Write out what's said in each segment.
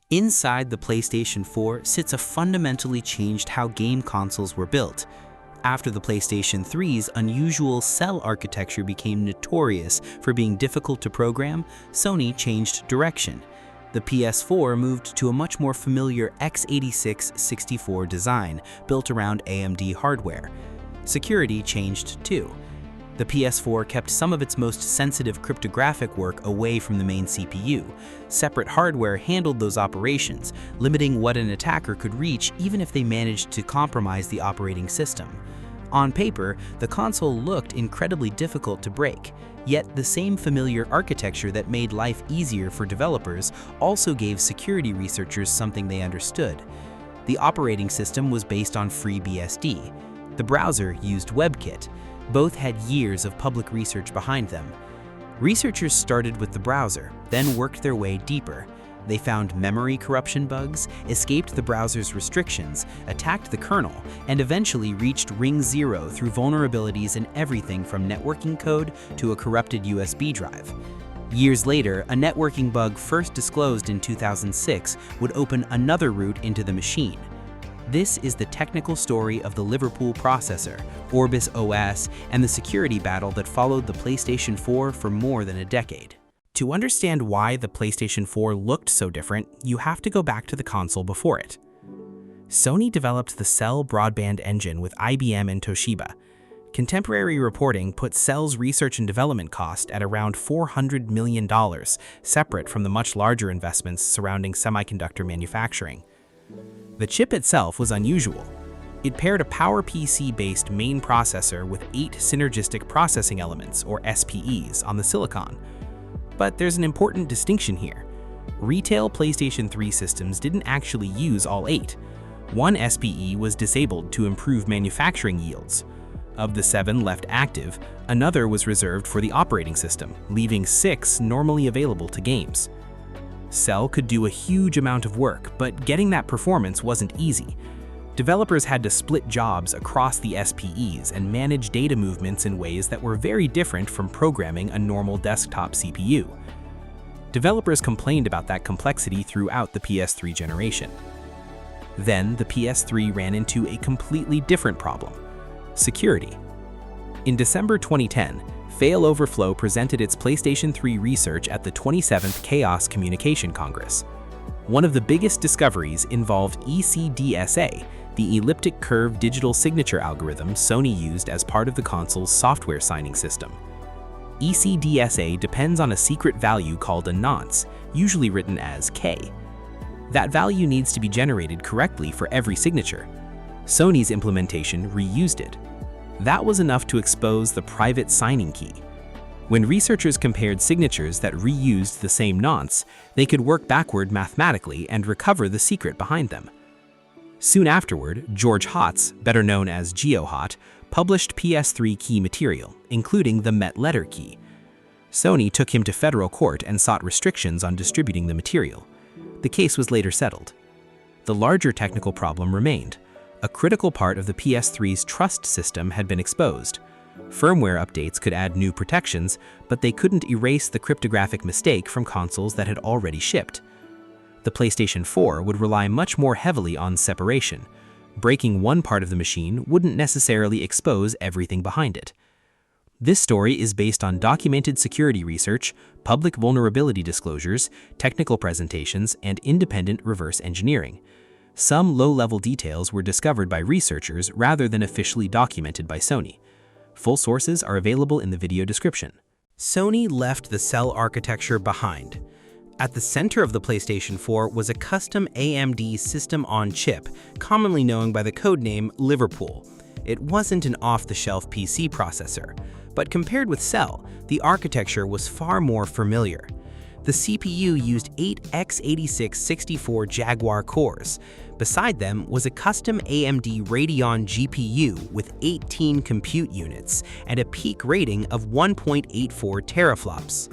Inside the PlayStation 4 sits a fundamentally changed how game consoles were built. After the PlayStation 3's unusual cell architecture became notorious for being difficult to program, Sony changed direction. The PS4 moved to a much more familiar x86-64 design built around AMD hardware. Security changed too. The PS4 kept some of its most sensitive cryptographic work away from the main CPU. Separate hardware handled those operations, limiting what an attacker could reach even if they managed to compromise the operating system. On paper, the console looked incredibly difficult to break, yet the same familiar architecture that made life easier for developers also gave security researchers something they understood. The operating system was based on FreeBSD. The browser used WebKit. Both had years of public research behind them. Researchers started with the browser, then worked their way deeper. They found memory corruption bugs, escaped the browser's restrictions, attacked the kernel, and eventually reached Ring 0 through vulnerabilities in everything from networking code to a corrupted USB drive. Years later, a networking bug first disclosed in 2006 would open another route into the machine. This is the technical story of the Liverpool processor, Orbis OS, and the security battle that followed the PlayStation 4 for more than a decade. To understand why the PlayStation 4 looked so different, you have to go back to the console before it. Sony developed the Cell broadband engine with IBM and Toshiba. Contemporary reporting put Cell's research and development cost at around $400 million, separate from the much larger investments surrounding semiconductor manufacturing. The chip itself was unusual. It paired a PowerPC-based main processor with 8 synergistic processing elements, or SPEs, on the silicon. But there's an important distinction here. Retail PlayStation 3 systems didn't actually use all 8. One SPE was disabled to improve manufacturing yields. Of the 7 left active, another was reserved for the operating system, leaving 6 normally available to games. Cell could do a huge amount of work, but getting that performance wasn't easy. Developers had to split jobs across the SPEs and manage data movements in ways that were very different from programming a normal desktop CPU. Developers complained about that complexity throughout the PS3 generation. Then the PS3 ran into a completely different problem: security. In December 2010, Failoverflow presented its PlayStation 3 research at the 27th Chaos Communication Congress. One of the biggest discoveries involved ECDSA, the elliptic curve digital signature algorithm Sony used as part of the console's software signing system. ECDSA depends on a secret value called a nonce, usually written as K. That value needs to be generated correctly for every signature. Sony's implementation reused it. That was enough to expose the private signing key. When researchers compared signatures that reused the same nonce, they could work backward mathematically and recover the secret behind them. Soon afterward, George Hotz, better known as GeoHot, published PS3 key material, including the Met letter key. Sony took him to federal court and sought restrictions on distributing the material. The case was later settled. The larger technical problem remained. A critical part of the PS3's trust system had been exposed. Firmware updates could add new protections, but they couldn't erase the cryptographic mistake from consoles that had already shipped. The PlayStation 4 would rely much more heavily on separation. Breaking one part of the machine wouldn't necessarily expose everything behind it. This story is based on documented security research, public vulnerability disclosures, technical presentations, and independent reverse engineering. Some low-level details were discovered by researchers rather than officially documented by Sony. Full sources are available in the video description. Sony left the Cell architecture behind. At the center of the PlayStation 4 was a custom AMD system-on-chip, commonly known by the codename Liverpool. It wasn't an off-the-shelf PC processor, but compared with Cell, the architecture was far more familiar. The CPU used 8 x86-64 Jaguar cores. Beside them was a custom AMD Radeon GPU with 18 compute units and a peak rating of 1.84 teraflops.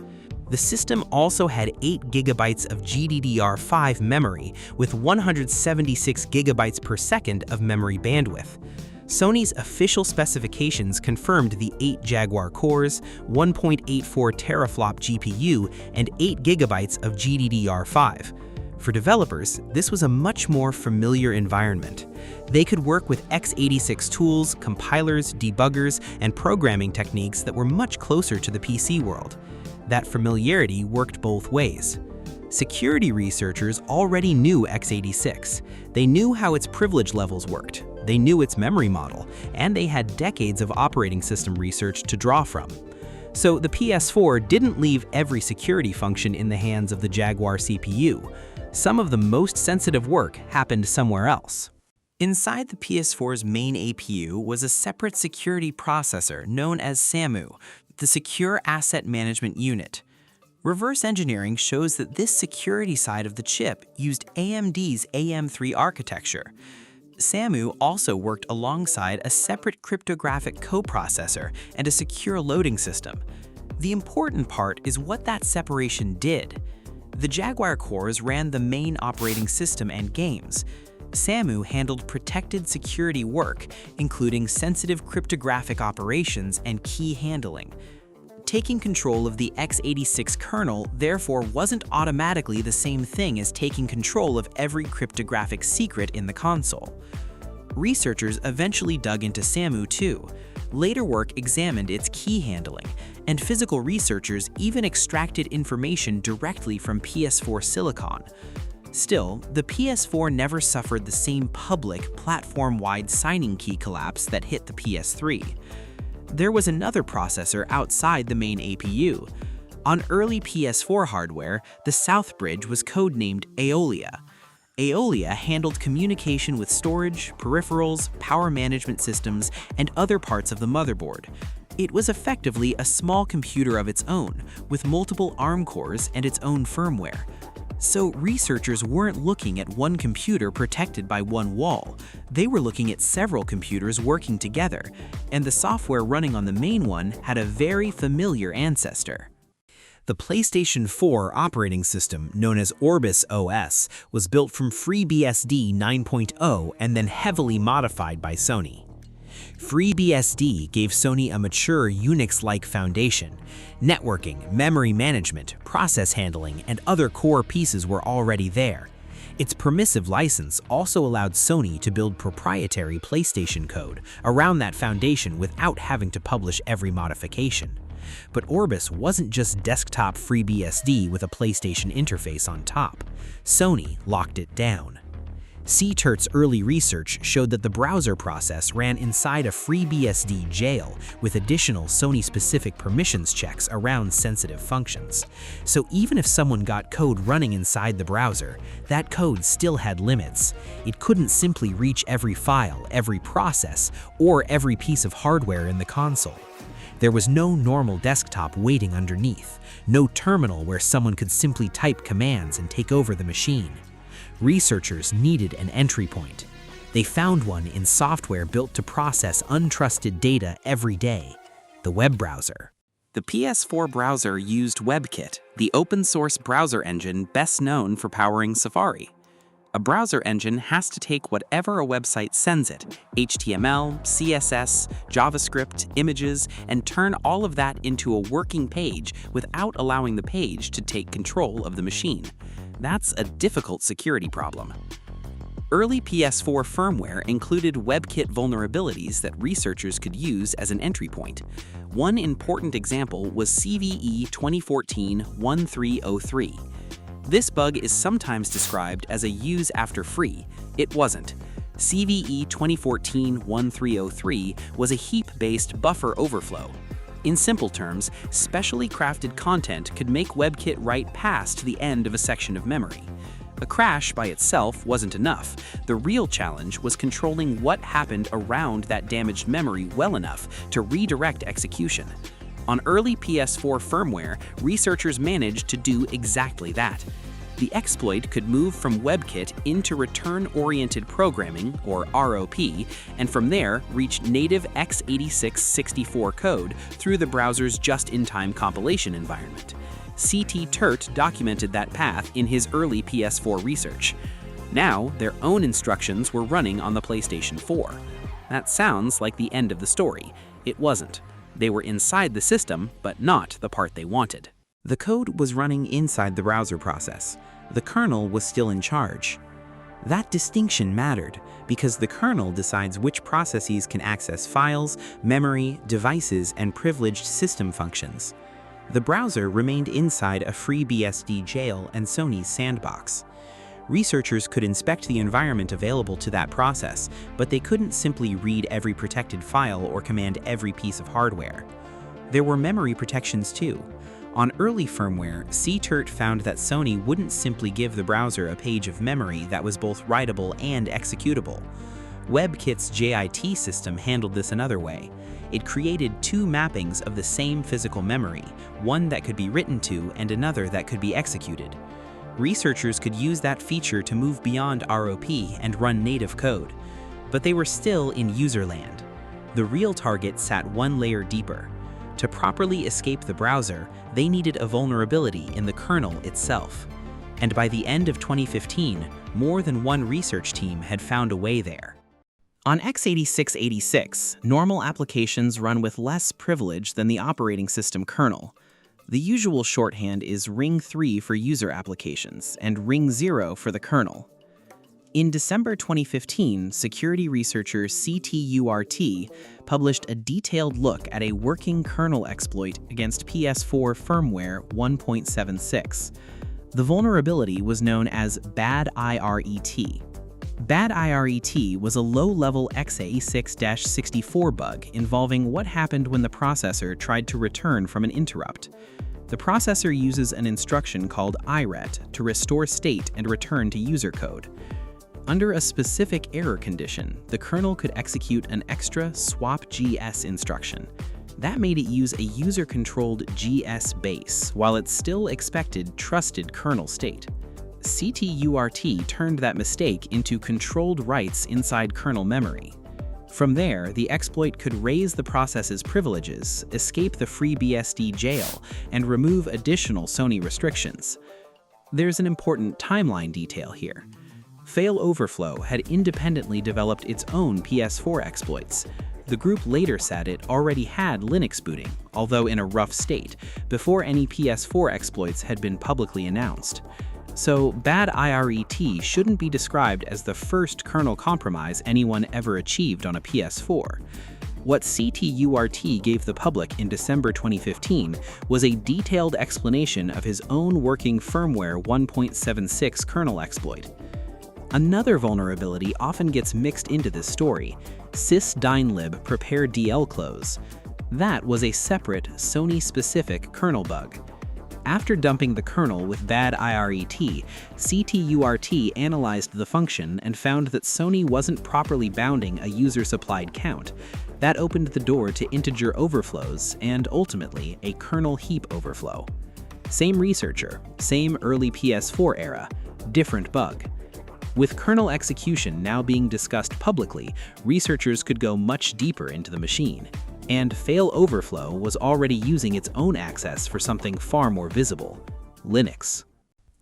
The system also had 8 GB of GDDR5 memory with 176 GB per second of memory bandwidth. Sony's official specifications confirmed the 8 Jaguar cores, 1.84 teraflop GPU, and 8 GB of GDDR5. For developers, this was a much more familiar environment. They could work with x86 tools, compilers, debuggers, and programming techniques that were much closer to the PC world. That familiarity worked both ways. Security researchers already knew x86. They knew how its privilege levels worked. They knew its memory model, and they had decades of operating system research to draw from. So the PS4 didn't leave every security function in the hands of the Jaguar CPU. Some of the most sensitive work happened somewhere else. Inside the PS4's main APU was a separate security processor known as SAMU, the Secure Asset Management Unit. Reverse engineering shows that this security side of the chip used AMD's AM3 architecture. SAMU also worked alongside a separate cryptographic coprocessor and a secure loading system. The important part is what that separation did. The Jaguar cores ran the main operating system and games. SAMU handled protected security work, including sensitive cryptographic operations and key handling. Taking control of the x86 kernel therefore wasn't automatically the same thing as taking control of every cryptographic secret in the console. Researchers eventually dug into SAMU too. Later work examined its key handling, and physical researchers even extracted information directly from PS4 silicon. Still, the PS4 never suffered the same public, platform-wide signing key collapse that hit the PS3. There was another processor outside the main APU. On early PS4 hardware, the South Bridge was codenamed Aeolia. Aeolia handled communication with storage, peripherals, power management systems, and other parts of the motherboard. It was effectively a small computer of its own, with multiple ARM cores and its own firmware. So researchers weren't looking at one computer protected by one wall. They were looking at several computers working together, and the software running on the main one had a very familiar ancestor. The PlayStation 4 operating system, known as Orbis OS, was built from FreeBSD 9.0 and then heavily modified by Sony. FreeBSD gave Sony a mature Unix-like foundation. Networking, memory management, process handling, and other core pieces were already there. Its permissive license also allowed Sony to build proprietary PlayStation code around that foundation without having to publish every modification. But Orbis wasn't just desktop FreeBSD with a PlayStation interface on top. Sony locked it down. CTERT's early research showed that the browser process ran inside a FreeBSD jail with additional Sony-specific permissions checks around sensitive functions. So even if someone got code running inside the browser, that code still had limits. It couldn't simply reach every file, every process, or every piece of hardware in the console. There was no normal desktop waiting underneath, no terminal where someone could simply type commands and take over the machine. Researchers needed an entry point. They found one in software built to process untrusted data every day: the web browser. The PS4 browser used WebKit, the open-source browser engine best known for powering Safari. A browser engine has to take whatever a website sends it, HTML, CSS, JavaScript, images, and turn all of that into a working page without allowing the page to take control of the machine. That's a difficult security problem. Early PS4 firmware included WebKit vulnerabilities that researchers could use as an entry point. One important example was CVE 2014-1303. This bug is sometimes described as a use after free. It wasn't. CVE 2014-1303 was a heap-based buffer overflow. In simple terms, specially crafted content could make WebKit write past the end of a section of memory. A crash by itself wasn't enough. The real challenge was controlling what happened around that damaged memory well enough to redirect execution. On early PS4 firmware, researchers managed to do exactly that. The exploit could move from WebKit into return-oriented programming, or ROP, and from there reach native x86-64 code through the browser's just-in-time compilation environment. CTERT documented that path in his early PS4 research. Now, their own instructions were running on the PlayStation 4. That sounds like the end of the story. It wasn't. They were inside the system, but not the part they wanted. The code was running inside the browser process. The kernel was still in charge. That distinction mattered because the kernel decides which processes can access files, memory, devices, and privileged system functions. The browser remained inside a FreeBSD jail and Sony's sandbox. Researchers could inspect the environment available to that process, but they couldn't simply read every protected file or command every piece of hardware. There were memory protections too. On early firmware, CTRT found that Sony wouldn't simply give the browser a page of memory that was both writable and executable. WebKit's JIT system handled this another way. It created two mappings of the same physical memory, one that could be written to and another that could be executed. Researchers could use that feature to move beyond ROP and run native code. But they were still in userland. The real target sat one layer deeper. To properly escape the browser, they needed a vulnerability in the kernel itself. And by the end of 2015, more than one research team had found a way there. On x86-86, normal applications run with less privilege than the operating system kernel. The usual shorthand is Ring 3 for user applications and Ring 0 for the kernel. In December 2015, security researcher CTURT published a detailed look at a working kernel exploit against PS4 firmware 1.76. The vulnerability was known as Bad IRET. Bad IRET was a low-level x86-64 bug involving what happened when the processor tried to return from an interrupt. The processor uses an instruction called IRET to restore state and return to user code. Under a specific error condition, the kernel could execute an extra swap-gs instruction. That made it use a user-controlled GS base, while it still expected trusted kernel state. CTURT turned that mistake into controlled writes inside kernel memory. From there, the exploit could raise the process's privileges, escape the FreeBSD jail, and remove additional Sony restrictions. There's an important timeline detail here. Failoverflow had independently developed its own PS4 exploits. The group later said it already had Linux booting, although in a rough state, before any PS4 exploits had been publicly announced. So Bad IRET shouldn't be described as the first kernel compromise anyone ever achieved on a PS4. What CTURT gave the public in December 2015 was a detailed explanation of his own working firmware 1.76 kernel exploit. Another vulnerability often gets mixed into this story, sysdynlib prepare DL close. That was a separate Sony-specific kernel bug. After dumping the kernel with Bad IRET, CTURT analyzed the function and found that Sony wasn't properly bounding a user-supplied count. That opened the door to integer overflows and, ultimately, a kernel heap overflow. Same researcher, same early PS4 era, different bug. With kernel execution now being discussed publicly, researchers could go much deeper into the machine. And failoverflow was already using its own access for something far more visible: Linux.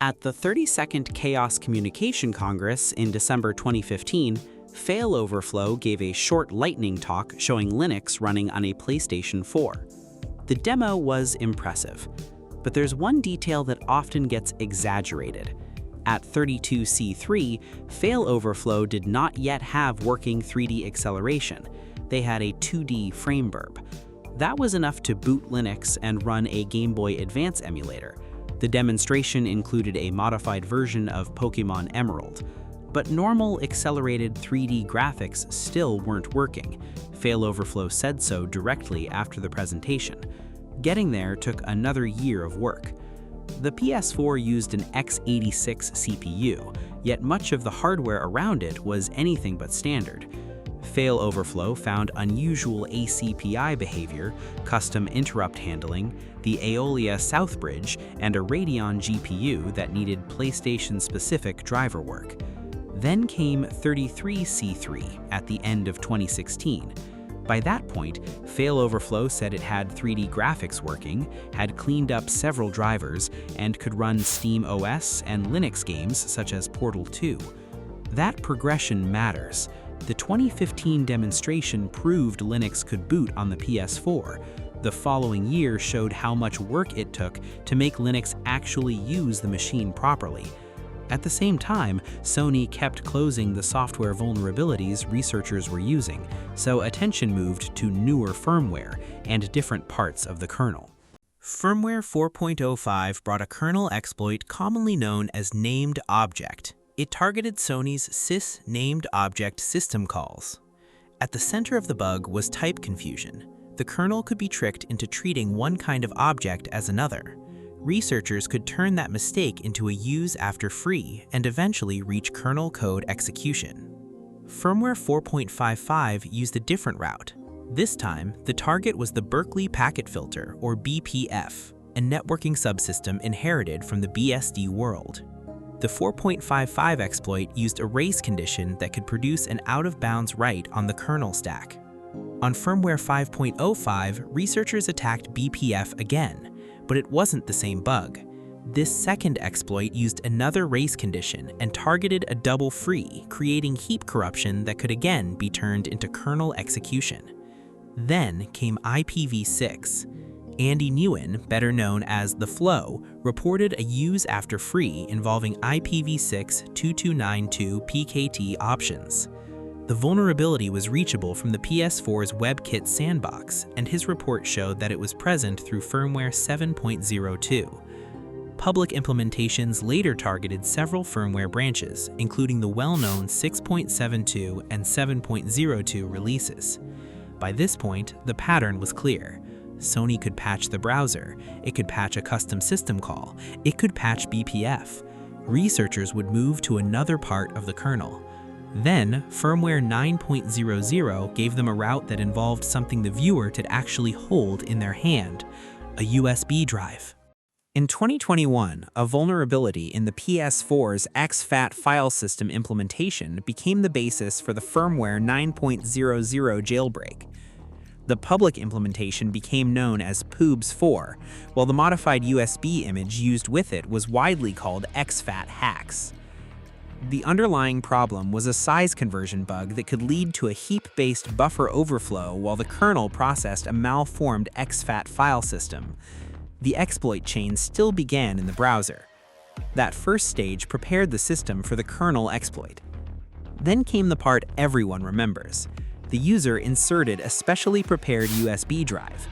At the 32nd Chaos Communication Congress in December 2015, Failoverflow gave a short lightning talk showing Linux running on a PlayStation 4. The demo was impressive, but there's one detail that often gets exaggerated. At 32C3, Failoverflow did not yet have working 3D acceleration. They had a 2D frame burp. That was enough to boot Linux and run a Game Boy Advance emulator. The demonstration included a modified version of Pokémon Emerald. But normal accelerated 3D graphics still weren't working. Failoverflow said so directly after the presentation. Getting there took another year of work. The PS4 used an x86 CPU, yet much of the hardware around it was anything but standard. Failoverflow found unusual ACPI behavior, custom interrupt handling, the Aeolia South Bridge, and a Radeon GPU that needed PlayStation-specific driver work. Then came 33C3 at the end of 2016. By that point, Failoverflow said it had 3D graphics working, had cleaned up several drivers, and could run Steam OS and Linux games such as Portal 2. That progression matters. The 2015 demonstration proved Linux could boot on the PS4. The following year showed how much work it took to make Linux actually use the machine properly. At the same time, Sony kept closing the software vulnerabilities researchers were using, so attention moved to newer firmware and different parts of the kernel. Firmware 4.05 brought a kernel exploit commonly known as named object. It targeted Sony's sys named object system calls. At the center of the bug was type confusion. The kernel could be tricked into treating one kind of object as another. Researchers could turn that mistake into a use after free and eventually reach kernel code execution. Firmware 4.55 used a different route. This time, the target was the Berkeley Packet Filter, or BPF, a networking subsystem inherited from the BSD world. The 4.55 exploit used a race condition that could produce an out-of-bounds write on the kernel stack. On firmware 5.05, researchers attacked BPF again, but it wasn't the same bug. This second exploit used another race condition and targeted a double free, creating heap corruption that could again be turned into kernel execution. Then came IPv6. Andy Nguyen, better known as The Flow, reported a use after free involving IPv6 2292 PKT options. The vulnerability was reachable from the PS4's WebKit sandbox, and his report showed that it was present through firmware 7.02. Public implementations later targeted several firmware branches, including the well-known 6.72 and 7.02 releases. By this point, the pattern was clear. Sony could patch the browser, it could patch a custom system call, it could patch BPF. Researchers would move to another part of the kernel. Then, firmware 9.00 gave them a route that involved something the viewer could actually hold in their hand, a USB drive. In 2021, a vulnerability in the PS4's exFAT file system implementation became the basis for the firmware 9.00 jailbreak. The public implementation became known as POOBS4, while the modified USB image used with it was widely called exfathax. The underlying problem was a size conversion bug that could lead to a heap-based buffer overflow while the kernel processed a malformed exFAT file system. The exploit chain still began in the browser. That first stage prepared the system for the kernel exploit. Then came the part everyone remembers. The user inserted a specially prepared USB drive.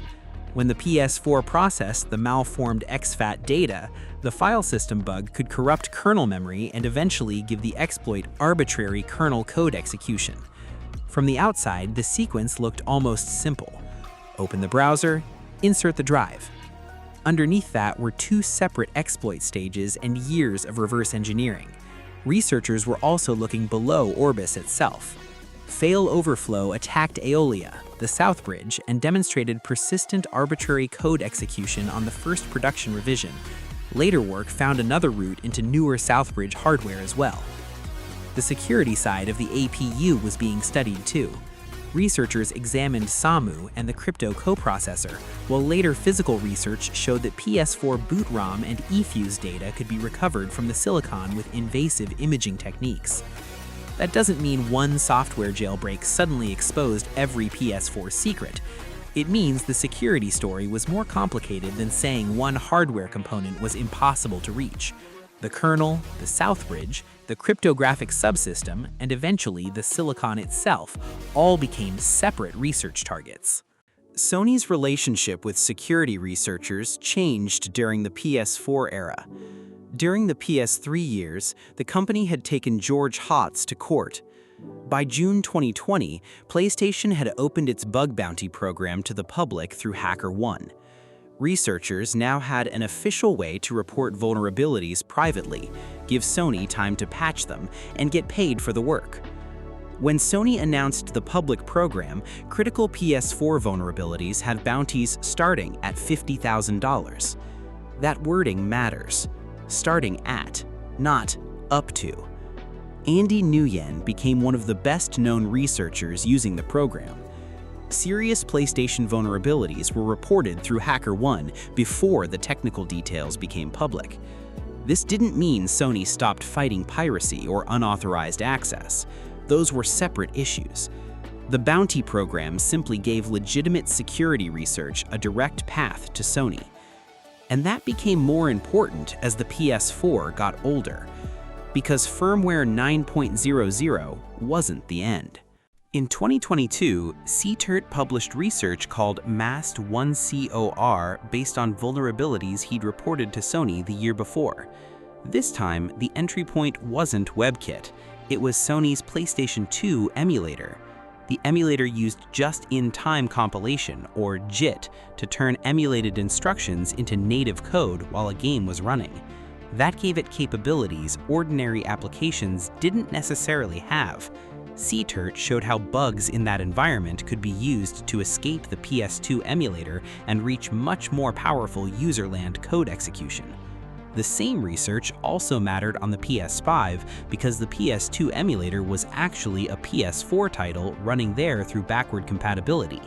When the PS4 processed the malformed exFAT data, the file system bug could corrupt kernel memory and eventually give the exploit arbitrary kernel code execution. From the outside, the sequence looked almost simple. Open the browser, insert the drive. Underneath that were two separate exploit stages and years of reverse engineering. Researchers were also looking below Orbis itself. Fail Overflow attacked Aeolia, the South Bridge, and demonstrated persistent arbitrary code execution on the first production revision. Later work found another route into newer Southbridge hardware as well. The security side of the APU was being studied too. Researchers examined SAMU and the crypto coprocessor, while later physical research showed that PS4 boot ROM and eFuse data could be recovered from the silicon with invasive imaging techniques. That doesn't mean one software jailbreak suddenly exposed every PS4 secret. It means the security story was more complicated than saying one hardware component was impossible to reach. The kernel, the Southbridge, the cryptographic subsystem, and eventually the silicon itself all became separate research targets. Sony's relationship with security researchers changed during the PS4 era. During the PS3 years, the company had taken George Hotz to court. By June 2020, PlayStation had opened its bug bounty program to the public through HackerOne. Researchers now had an official way to report vulnerabilities privately, give Sony time to patch them, and get paid for the work. When Sony announced the public program, critical PS4 vulnerabilities had bounties starting at $50,000. That wording matters. Starting at, not up to. Andy Nguyen became one of the best-known researchers using the program. Serious PlayStation vulnerabilities were reported through HackerOne before the technical details became public. This didn't mean Sony stopped fighting piracy or unauthorized access. Those were separate issues. The bounty program simply gave legitimate security research a direct path to Sony. And that became more important as the PS4 got older. because firmware 9.00 wasn't the end. In 2022, CTERT published research called MAST1COR based on vulnerabilities he'd reported to Sony the year before. This time, the entry point wasn't WebKit. It was Sony's PlayStation 2 emulator. The emulator used just-in-time compilation, or JIT, to turn emulated instructions into native code while a game was running. That gave it capabilities ordinary applications didn't necessarily have. CTERT showed how bugs in that environment could be used to escape the PS2 emulator and reach much more powerful userland code execution. The same research also mattered on the PS5 because the PS2 emulator was actually a PS4 title running there through backward compatibility.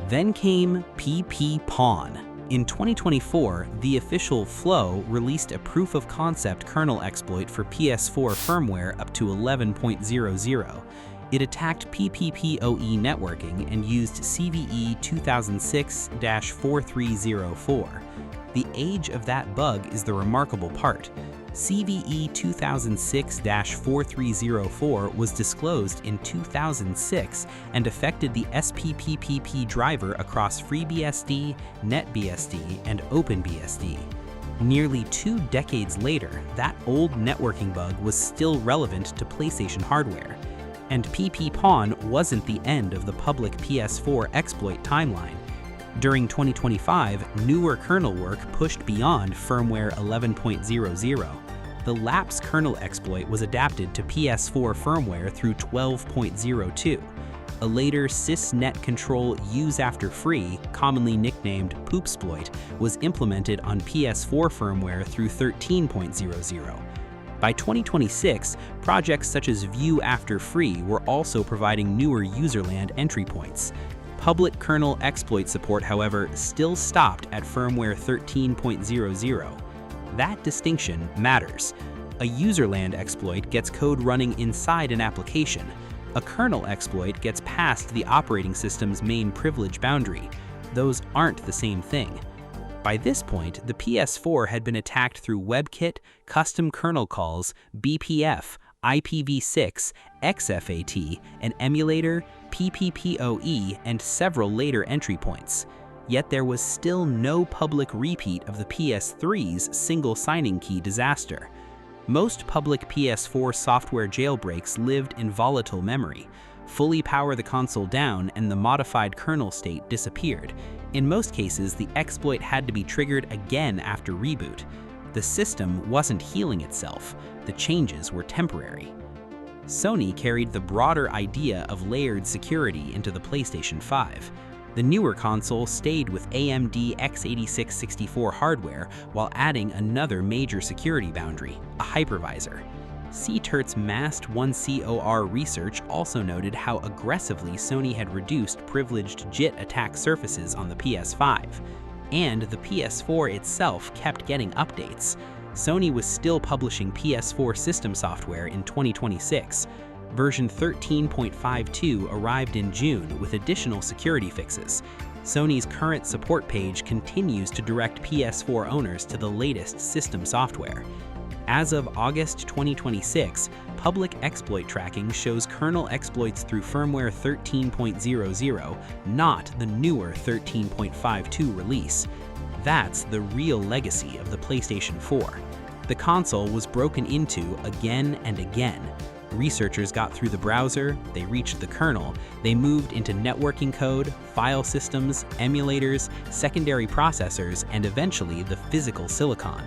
Then came pp-pon. In 2024, the official Flow released a proof-of-concept kernel exploit for PS4 firmware up to 11.00. It attacked PPPoE networking and used CVE 2006-4304. The age of that bug is the remarkable part. CVE 2006-4304 was disclosed in 2006 and affected the SPPPP driver across FreeBSD, NetBSD, and OpenBSD. Nearly 2 decades later, that old networking bug was still relevant to PlayStation hardware. And pp-pon wasn't the end of the public PS4 exploit timeline. During 2025, newer kernel work pushed beyond firmware 11.00. The lapse kernel exploit was adapted to PS4 firmware through 12.02. A later sysnet control use after free, commonly nicknamed poopsploit, was implemented on PS4 firmware through 13.00. By 2026, projects such as view after free were also providing newer userland entry points. Public kernel exploit support, however, still stopped at firmware 13.00. That distinction matters. A userland exploit gets code running inside an application. A kernel exploit gets past the operating system's main privilege boundary. Those aren't the same thing. By this point, the PS4 had been attacked through WebKit, custom kernel calls, BPF, IPv6, exFAT, an emulator, PPPoE, and several later entry points. Yet there was still no public repeat of the PS3's single signing key disaster. Most public PS4 software jailbreaks lived in volatile memory. Fully power the console down and the modified kernel state disappeared. In most cases, the exploit had to be triggered again after reboot. The system wasn't healing itself. The changes were temporary. Sony carried the broader idea of layered security into the PlayStation 5. The newer console stayed with AMD x86-64 hardware while adding another major security boundary, a hypervisor. CTERT's MAST1COR research also noted how aggressively Sony had reduced privileged JIT attack surfaces on the PS5. And the PS4 itself kept getting updates. Sony was still publishing PS4 system software in 2026. Version 13.52 arrived in June with additional security fixes. Sony's current support page continues to direct PS4 owners to the latest system software. As of August 2026, public exploit tracking shows kernel exploits through firmware 13.00, not the newer 13.52 release. That's the real legacy of the PlayStation 4. The console was broken into again and again. Researchers got through the browser, they reached the kernel, they moved into networking code, file systems, emulators, secondary processors, and eventually the physical silicon.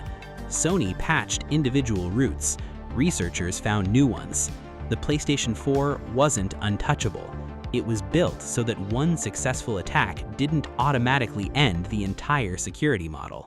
Sony patched individual roots. Researchers found new ones. The PlayStation 4 wasn't untouchable. It was built so that one successful attack didn't automatically end the entire security model.